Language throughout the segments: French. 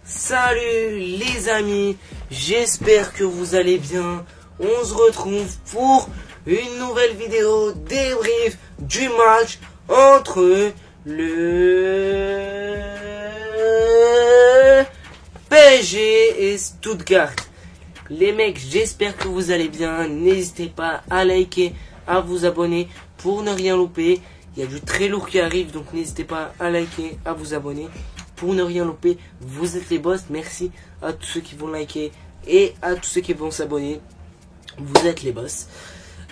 Salut les amis, j'espère que vous allez bien. On se retrouve pour une nouvelle vidéo débrief du match entre le PSG et Stuttgart. Les mecs, j'espère que vous allez bien. N'hésitez pas à liker, à vous abonner pour ne rien louper. Il y a du très lourd qui arrive, donc n'hésitez pas à liker, à vous abonner pour ne rien louper. Vous êtes les boss. Merci à tous ceux qui vont liker et à tous ceux qui vont s'abonner. Vous êtes les boss.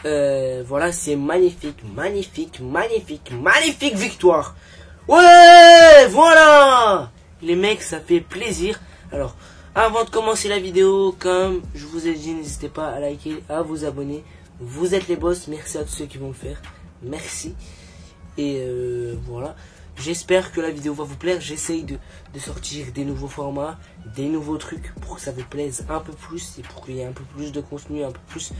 Voilà, c'est magnifique, magnifique, magnifique, magnifique victoire. Ouais, voilà. Les mecs, ça fait plaisir. Alors, avant de commencer la vidéo, comme je vous ai dit, n'hésitez pas à liker, à vous abonner. Vous êtes les boss. Merci à tous ceux qui vont le faire. Merci. Et voilà. J'espère que la vidéo va vous plaire. J'essaye de sortir des nouveaux formats, des nouveaux trucs pour que ça vous plaise un peu plus et pour qu'il y ait un peu plus de contenu, un peu plus,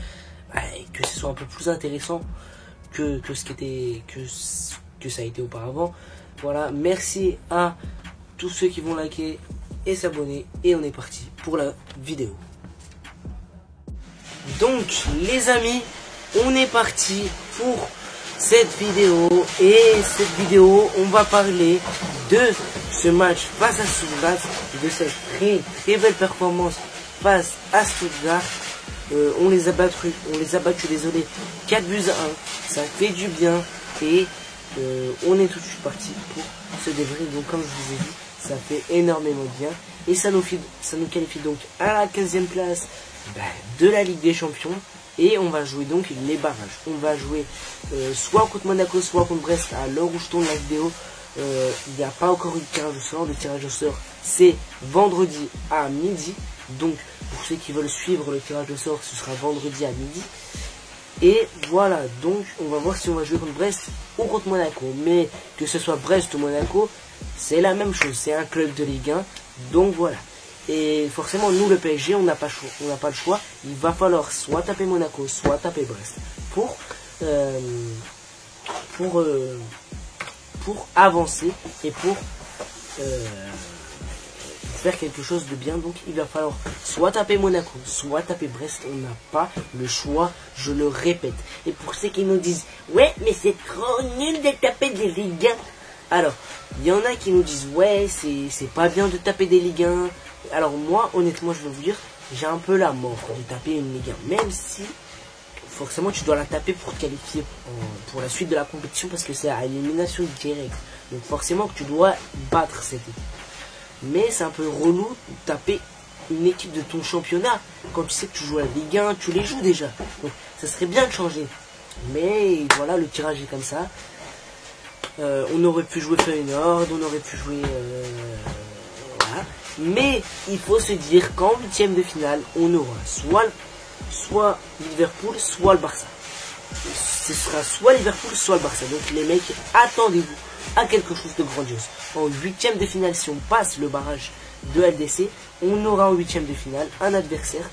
que ce soit un peu plus intéressant que ce qui était, que ça a été auparavant. Voilà. Merci à tous ceux qui vont liker et s'abonner. Et on est parti pour la vidéo. Donc les amis, on est parti pour cette vidéo. Et cette vidéo, on va parler de ce match face à Stuttgart, de cette très belle performance face à Stuttgart. On les a battus, désolé, 4 buts à 1. Ça fait du bien et on est tout de suite parti pour ce débrief. Donc comme je vous ai dit, ça fait énormément de bien et ça nous qualifie donc à la 15e place de la Ligue des Champions. Et on va jouer donc les barrages. On va jouer soit contre Monaco, soit contre Brest. À l'heure où je tourne la vidéo, il n'y a pas encore eu de tirage au sort. Le tirage au sort, c'est vendredi à midi. Donc, pour ceux qui veulent suivre le tirage au sort, ce sera vendredi à midi. Et voilà, donc on va voir si on va jouer contre Brest ou contre Monaco. Mais que ce soit Brest ou Monaco, c'est la même chose. C'est un club de Ligue 1. Donc voilà. Et forcément, nous, le PSG, on n'a pas le choix. Il va falloir soit taper Monaco, soit taper Brest pour avancer et pour faire quelque chose de bien. Donc, il va falloir soit taper Monaco, soit taper Brest. On n'a pas le choix, je le répète. Et pour ceux qui nous disent, ouais, mais c'est trop nul de taper des Ligue 1. Alors, il y en a qui nous disent, ouais, c'est pas bien de taper des Ligue 1. Alors moi, honnêtement, je vais vous dire, j'ai un peu la mort de taper une Ligue 1. Même si, forcément, tu dois la taper pour te qualifier pour la suite de la compétition. Parce que c'est à élimination directe. Donc forcément que tu dois battre cette équipe. Mais c'est un peu relou de taper une équipe de ton championnat. Quand tu sais que tu joues à la Ligue 1, tu les joues déjà. Donc ça serait bien de changer. Mais voilà, le tirage est comme ça. On aurait pu jouer Feyenoord, on aurait pu jouer... voilà. Mais il faut se dire qu'en 8e de finale, on aura soit Liverpool, soit le Barça. Ce sera soit Liverpool, soit le Barça. Donc les mecs, attendez-vous à quelque chose de grandiose. En 8e de finale, si on passe le barrage de LDC, on aura en 8e de finale un adversaire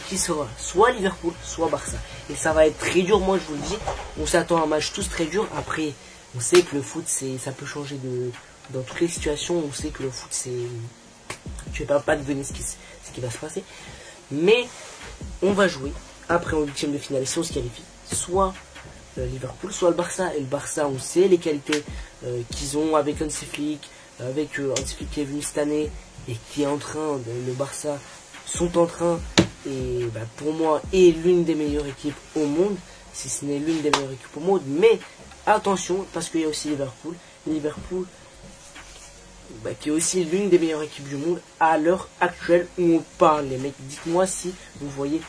qui sera soit Liverpool, soit Barça. Et ça va être très dur, moi je vous le dis. On s'attend à un match tous très dur. Après, on sait que le foot, ça peut changer dans toutes les situations. On sait que le foot, c'est... Tu ne peux pas deviner ce qui va se passer. Mais on va jouer après en 8e de finale. Si on se qualifie, soit Liverpool, soit le Barça. Et le Barça, on sait les qualités qu'ils ont avec Hansi Flick, qui est venu cette année et qui est en train, le Barça sont en train, et pour moi, est l'une des meilleures équipes au monde, si ce n'est l'une des meilleures équipes au monde. Mais attention, parce qu'il y a aussi Liverpool, qui est aussi l'une des meilleures équipes du monde à l'heure actuelle où on parle. Les mecs, dites-moi si vous voyez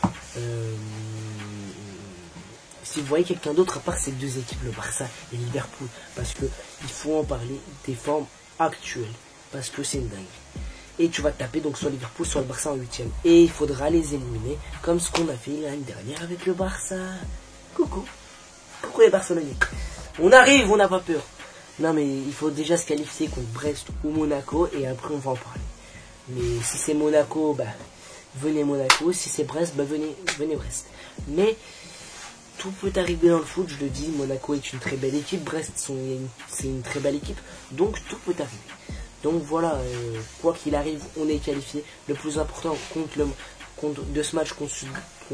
quelqu'un d'autre à part ces deux équipes, le Barça et Liverpool, parce que il faut en parler des formes actuelles, parce que c'est une dingue. Et tu vas taper donc soit Liverpool, soit le Barça en 8e, et il faudra les éliminer comme ce qu'on a fait l'année dernière avec le Barça. Coucou les Barcelonais, on arrive, on n'a pas peur. Non mais il faut déjà se qualifier contre Brest ou Monaco et après on va en parler. Mais si c'est Monaco, venez Monaco. Si c'est Brest, venez Brest. Mais tout peut arriver dans le foot, je le dis. Monaco est une très belle équipe. Brest, c'est une très belle équipe. Donc tout peut arriver. Donc voilà, quoi qu'il arrive, on est qualifié. Le plus important de ce match contre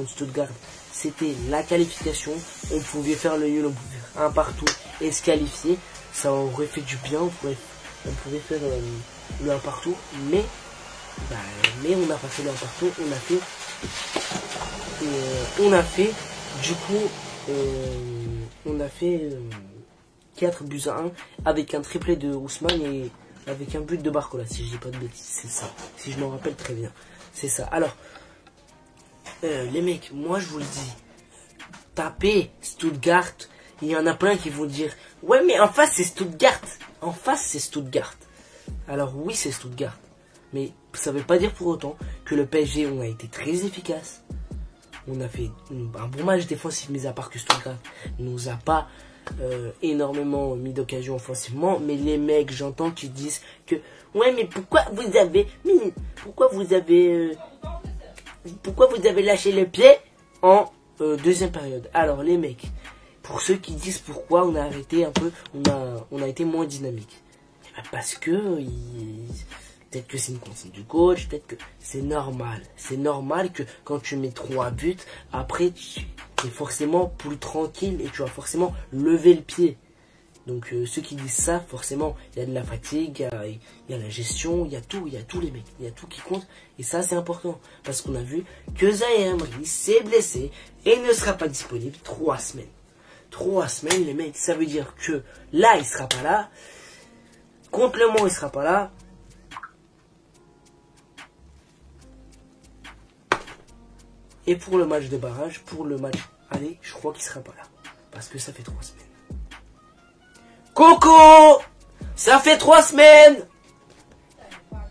Stuttgart, c'était la qualification. On pouvait faire le nul, on pouvait faire un partout et se qualifier. Ça aurait fait du bien, on pouvait faire le un partout, mais on n'a pas fait le un partout, on a fait 4 buts à 1 avec un triplé de Ousmane et avec un but de Barcola, si je dis pas de bêtises, c'est ça, si je m'en rappelle très bien, c'est ça. Alors, les mecs, moi je vous le dis, tapez Stuttgart, il y en a plein qui vont dire, ouais mais en face c'est Stuttgart, alors oui c'est Stuttgart, mais ça veut pas dire pour autant que le PSG, on a été très efficace. On a fait un bon match défensif, mis à part que Stuttgart nous a pas énormément mis d'occasion offensivement. Mais les mecs, j'entends qu'ils disent que ouais, mais pourquoi vous avez lâché le pied en deuxième période. Alors les mecs, pour ceux qui disent pourquoi on a arrêté un peu, on a été moins dynamique, parce que peut-être que c'est une consigne du coach, peut-être que c'est normal. C'est normal que quand tu mets 3 buts, après tu es forcément plus tranquille et tu vas forcément lever le pied. Donc ceux qui disent ça, forcément, il y a de la fatigue, il y a la gestion, il y a tout les mecs, il y a tout qui compte. Et ça c'est important, parce qu'on a vu que Zaïre Emery s'est blessé et ne sera pas disponible 3 semaines. 3 semaines les mecs, ça veut dire que là il sera pas là, contre le Mans il sera pas là. Et pour le match de barrage, pour le match aller, je crois qu'il sera pas là. Parce que ça fait 3 semaines. Coco! Ça fait 3 semaines!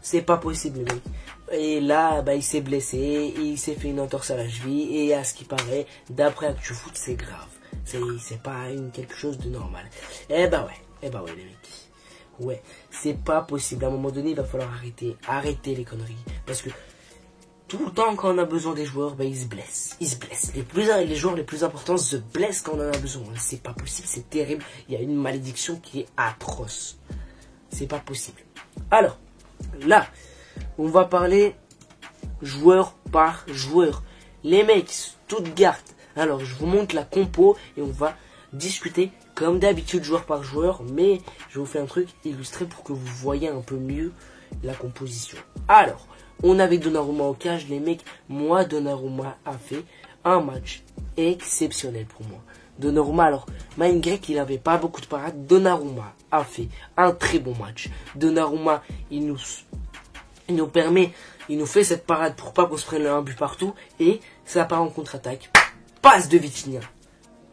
C'est pas possible, mec. Et là, il s'est blessé, et il s'est fait une entorse à la cheville, et à ce qui paraît, d'après ActuFoot, c'est grave. C'est pas quelque chose de normal. Eh bah ouais, les mecs. Ouais, c'est pas possible. À un moment donné, il va falloir arrêter les conneries. Parce que tout le temps, quand on a besoin des joueurs, ils se blessent. Les joueurs les plus importants se blessent quand on en a besoin. C'est pas possible, c'est terrible. Il y a une malédiction qui est atroce. C'est pas possible. Alors, là, on va parler joueur par joueur. Les mecs, Stuttgart. Alors, je vous montre la compo et on va discuter comme d'habitude joueur par joueur. Mais je vous fais un truc illustré pour que vous voyez un peu mieux la composition. Alors, on avait Donnarumma au cage, les mecs. Moi, Donnarumma a fait un match exceptionnel pour moi. Donnarumma, alors, malgré qu'il n'avait pas beaucoup de parades, Donnarumma a fait un très bon match. Donnarumma, il nous fait cette parade pour pas qu'on se prenne un but partout. Et ça part en contre-attaque. Passe de Vitinha.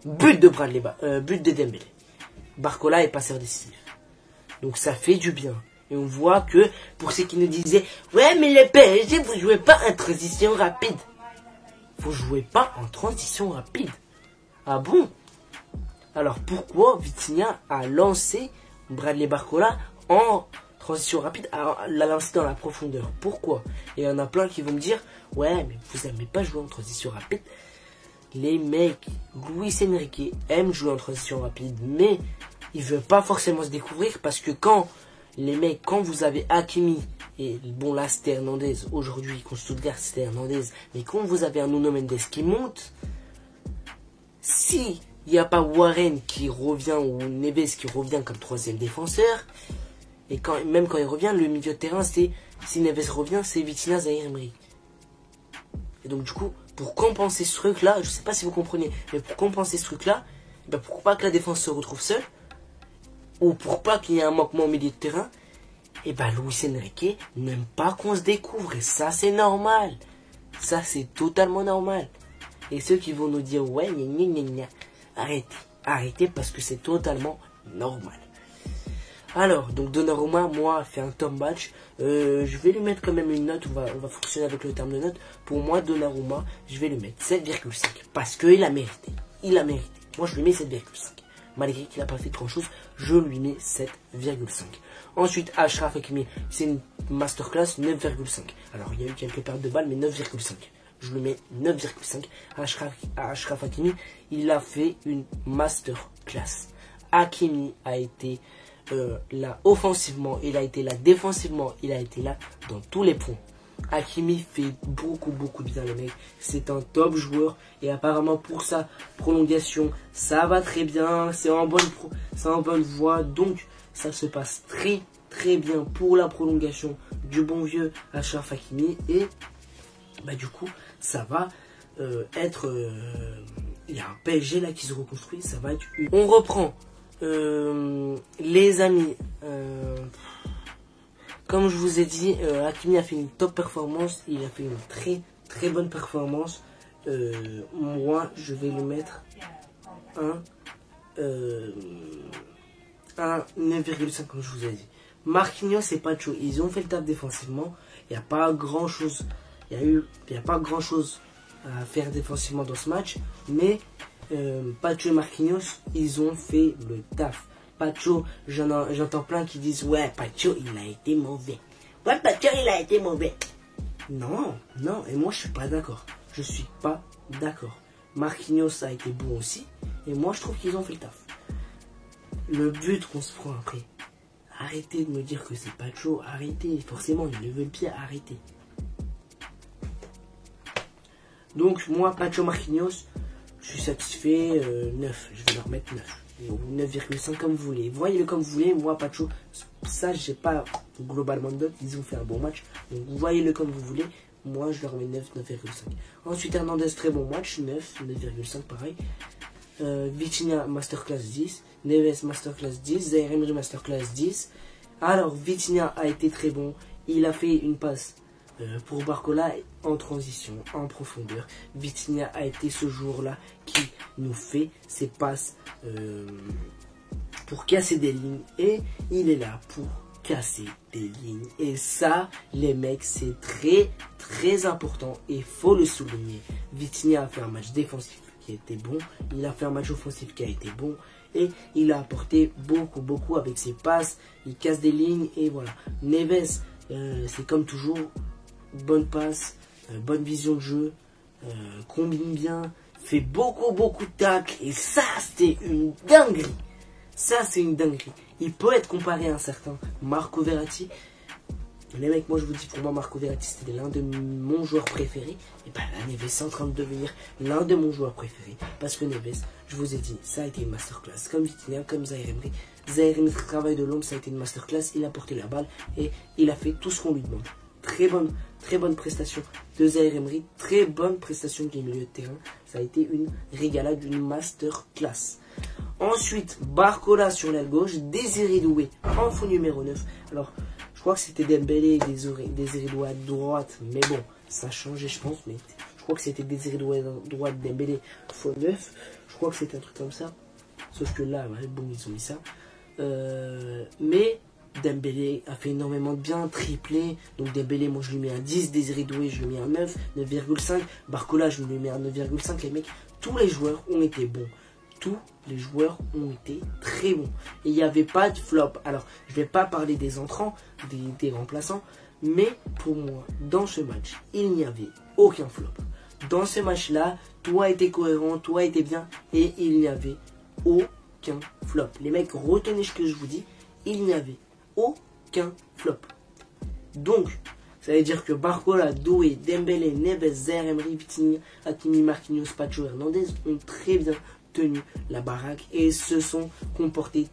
But de but de Dembélé. Barcola est passeur décisif. Donc ça fait du bien. Et on voit que, pour ceux qui nous disaient, ouais, mais le PSG, vous jouez pas en transition rapide. Vous jouez pas en transition rapide. Ah bon? Alors pourquoi Vitinha a lancé Bradley Barcola en transition rapide, l'a lancé dans la profondeur? Pourquoi? Et il y en a plein qui vont me dire, ouais, mais vous n'aimez pas jouer en transition rapide. Les mecs, Luis Enrique aime jouer en transition rapide, mais il veut pas forcément se découvrir, parce que quand vous avez Hakimi, et bon là c'était Hernandez, aujourd'hui contre Stuttgart c'était Hernandez, mais quand vous avez un Nuno Mendes qui monte, si il n'y a pas Warren qui revient ou Neves qui revient comme 3e défenseur, et même quand il revient, le milieu de terrain si Neves revient, c'est Vitinha, Zaïre Emery. Et donc du coup, pour compenser ce truc là, je sais pas si vous comprenez, mais pour compenser ce truc là, pour pas que la défense se retrouve seule, ou pour pas qu'il y ait un manquement au milieu de terrain, et Luis Enrique n'aime pas qu'on se découvre, et ça c'est normal. Ça c'est totalement normal. Et ceux qui vont nous dire ouais, arrêtez parce que c'est totalement normal. Alors, donc Donnarumma, moi, a fait un top match. Je vais lui mettre quand même une note, on va fonctionner avec le terme de note. Pour moi, Donnarumma, je vais lui mettre 7,5. Parce qu'il a mérité. Il a mérité. Moi, je lui mets 7,5. Malgré qu'il n'a pas fait grand chose, je lui mets 7,5. Ensuite, Achraf Hakimi, c'est une masterclass, 9,5. Alors, il y a eu quelques pertes de balles, mais 9,5. Je lui mets 9,5. Achraf Hakimi, il a fait une masterclass. Hakimi a été là offensivement, il a été là défensivement, il a été là dans tous les points. Hakimi fait beaucoup de bien, les mecs. C'est un top joueur et apparemment pour sa prolongation, ça va très bien. C'est en bonne voie, donc ça se passe très bien pour la prolongation du bon vieux Achraf Hakimi et bah du coup ça va être il y a un PSG là qui se reconstruit, ça va être on reprend les amis. Comme je vous ai dit, Hakimi a fait une top performance, il a fait une très bonne performance. Moi je vais lui mettre un 9,5 comme je vous ai dit. Marquinhos et Pacho, ils ont fait le taf défensivement. Il n'y a pas grand chose. Il y a pas grand chose à faire défensivement dans ce match. Mais Pacho et Marquinhos, ils ont fait le taf. Pacho, j'entends plein qui disent ouais, Pacho il a été mauvais. Ouais, Pacho il a été mauvais. Non, et moi je suis pas d'accord. Je suis pas d'accord. Marquinhos a été bon aussi. Et moi je trouve qu'ils ont fait le taf. Le but qu'on se prend après. Arrêtez de me dire que c'est Pacho, arrêtez, forcément, il lève le pied, arrêtez. Donc, moi, Pacho Marquinhos, je suis satisfait, 9, je vais leur mettre 9. Ou 9,5 comme vous voulez. Voyez-le comme vous voulez, moi, Pacho, ça, j'ai pas globalement de notes, ils ont fait un bon match. Donc, voyez-le comme vous voulez, moi, je leur mets 9, 9,5. Ensuite, Hernandez, très bon match, 9, 9,5, pareil. Vitinha Masterclass 10, Neves Masterclass 10, Zaïre Emery Masterclass 10. Alors Vitinha a été très bon, il a fait une passe pour Barcola en transition, en profondeur. Vitinha a été ce jour-là qui nous fait ses passes pour casser des lignes et il est là pour casser des lignes. Et ça, les mecs, c'est très important et il faut le souligner. Vitinha a fait un match défensif qui a été bon, il a fait un match offensif qui a été bon et il a apporté beaucoup avec ses passes, il casse des lignes et voilà. Neves, c'est comme toujours, bonne passe, bonne vision de jeu, combine bien, fait beaucoup de tacles et ça c'est une dinguerie. Ça c'est une dinguerie. Il peut être comparé à un certain Marco Verratti. Les mecs, moi je vous dis, pour moi Marco Verratti c'était l'un de mon joueur préféré. Et bien là Neves est en train de devenir l'un de mon joueur préféré. Parce que Neves, je vous ai dit, ça a été une masterclass. Comme Vitinha, comme Zaïre Emery. Zaïre Emery travail de l'ombre, ça a été une masterclass. Il a porté la balle et il a fait tout ce qu'on lui demande. Très bonne prestation de Zaïre Emery. Très bonne prestation du milieu de terrain. Ça a été une régalade, une masterclass. Ensuite, Barcola sur l'aile gauche, Désiré Doué en faux numéro 9. Alors, je crois que c'était Dembélé et Désiré Doué à droite, mais bon, ça a changé je pense, mais je crois que c'était Désiré Doué à droite, Dembélé faux 9. Je crois que c'était un truc comme ça. Sauf que là, ouais, bon, ils ont mis ça. Mais Dembélé a fait énormément de bien, triplé. Donc Dembélé, moi je lui mets un 10, Désiré Doué, je lui mets un 9, 9,5. Barcola, je lui mets un 9,5. Les mecs, tous les joueurs ont été bons. Tous les joueurs ont été très bons. Et il n'y avait pas de flop. Alors, je ne vais pas parler des entrants, des remplaçants. Mais pour moi, dans ce match, il n'y avait aucun flop. Dans ce match-là, tout a été cohérent, tout a été bien. Et il n'y avait aucun flop. Les mecs, retenez ce que je vous dis. Il n'y avait aucun flop. Donc, ça veut dire que Barcola, Doué, Dembélé, Neves, Zaïre Emery, Vitinha, Hakimi, Marquinhos, Pacho, Hernandez ont très bien tenu la baraque et se sont comportés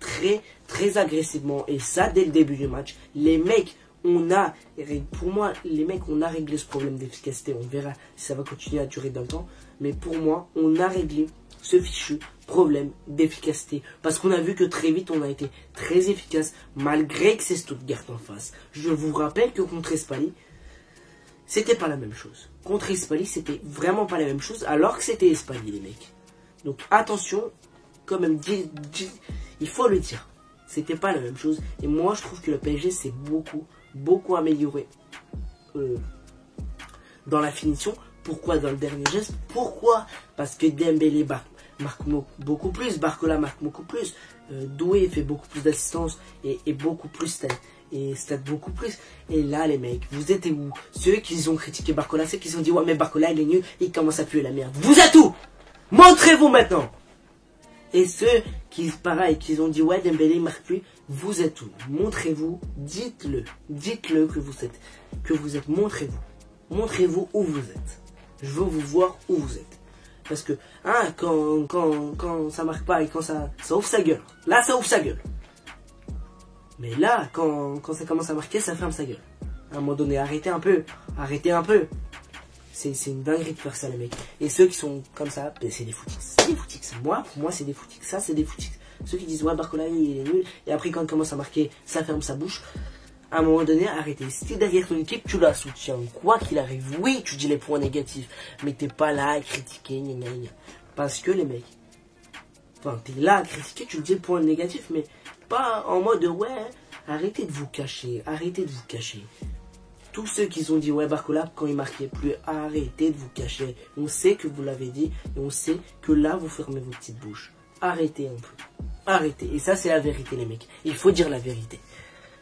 très agressivement, et ça dès le début du match. Les mecs, pour moi, les mecs, on a réglé ce problème d'efficacité. On verra si ça va continuer à durer dans le temps, mais pour moi, on a réglé ce fichu problème d'efficacité, parce qu'on a vu que très vite on a été très efficace malgré que c'est Stuttgart en face. Je vous rappelle que contre Espali, c'était pas la même chose. Contre Espali, c'était vraiment pas la même chose, alors que c'était Espali, les mecs. Donc attention, quand même, il faut le dire. C'était pas la même chose. Et moi, je trouve que le PSG s'est beaucoup amélioré dans la finition. Pourquoi dans le dernier geste? Pourquoi? Parce que Dembélé marque beaucoup plus, Barcola marque beaucoup plus, Doué fait beaucoup plus d'assistance et beaucoup plus et stat beaucoup plus. Et là, les mecs, vous êtes où? Ceux qui ont critiqué Barcola, ceux qui ont dit ouais mais Barcola il est nul, il commence à puer la merde. Vous êtes où? Montrez-vous maintenant. Et ceux qui, pareil, qui ont dit ouais Dembélé marque plus, Vous êtes où? Montrez-vous, dites-le que vous êtes, montrez-vous où vous êtes. Je veux vous voir où vous êtes. Parce que, hein, quand ça marque pas et quand ça ouvre sa gueule. Là, ça ouvre sa gueule. Mais là, quand ça commence à marquer, ça ferme sa gueule. À un moment donné, arrêtez un peu. C'est une dinguerie de faire ça, les mecs. Et ceux qui sont comme ça, ben, c'est des footix. C'est des footix. Pour moi, c'est des footix. Ça, c'est des footix. Ceux qui disent, ouais, Barcola, il est nul. Et après, quand il commence à marquer, ça ferme sa bouche. À un moment donné, arrêtez. Si t'es derrière ton équipe, tu la soutiens. Quoi qu'il arrive, oui, tu dis les points négatifs. Mais t'es pas là à critiquer, gna gna gna. Parce que les mecs, enfin, t'es là à critiquer, tu dis le point négatif, mais pas en mode, ouais, arrêtez de vous cacher. Tous ceux qui ont dit, ouais, Barcola, quand il marquait plus, arrêtez de vous cacher. On sait que vous l'avez dit, et on sait que là, vous fermez vos petites bouches. Arrêtez un peu. Arrêtez. Et ça, c'est la vérité, les mecs. Il faut dire la vérité.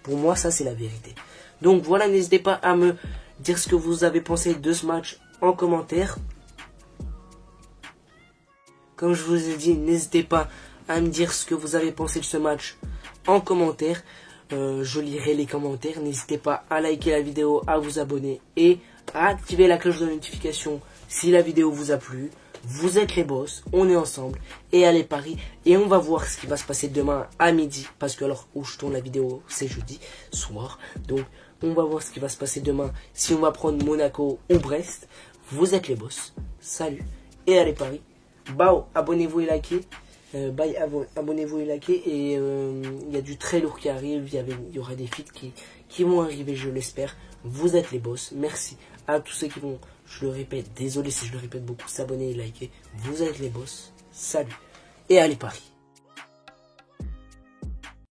Pour moi, ça, c'est la vérité. Donc, voilà, n'hésitez pas à me dire ce que vous avez pensé de ce match en commentaire. Comme je vous ai dit, n'hésitez pas à me dire ce que vous avez pensé de ce match en commentaire. Je lirai les commentaires. N'hésitez pas à liker la vidéo, à vous abonner et à activer la cloche de notification si la vidéo vous a plu. Vous êtes les boss, on est ensemble et allez Paris. Et on va voir ce qui va se passer demain à midi. Parce que alors où je tourne la vidéo, c'est jeudi soir. Donc on va voir ce qui va se passer demain. Si on va prendre Monaco ou Brest. Vous êtes les boss. Salut et allez Paris. Bao, abonnez-vous et likez. Bye, abonnez-vous et likez. Et il y a du très lourd qui arrive. Il y aura des feats qui vont arriver, je l'espère. Vous êtes les boss. Merci à tous ceux qui vont, je le répète, désolé si je le répète beaucoup, s'abonner et liker. Vous êtes les boss. Salut. Et allez Paris.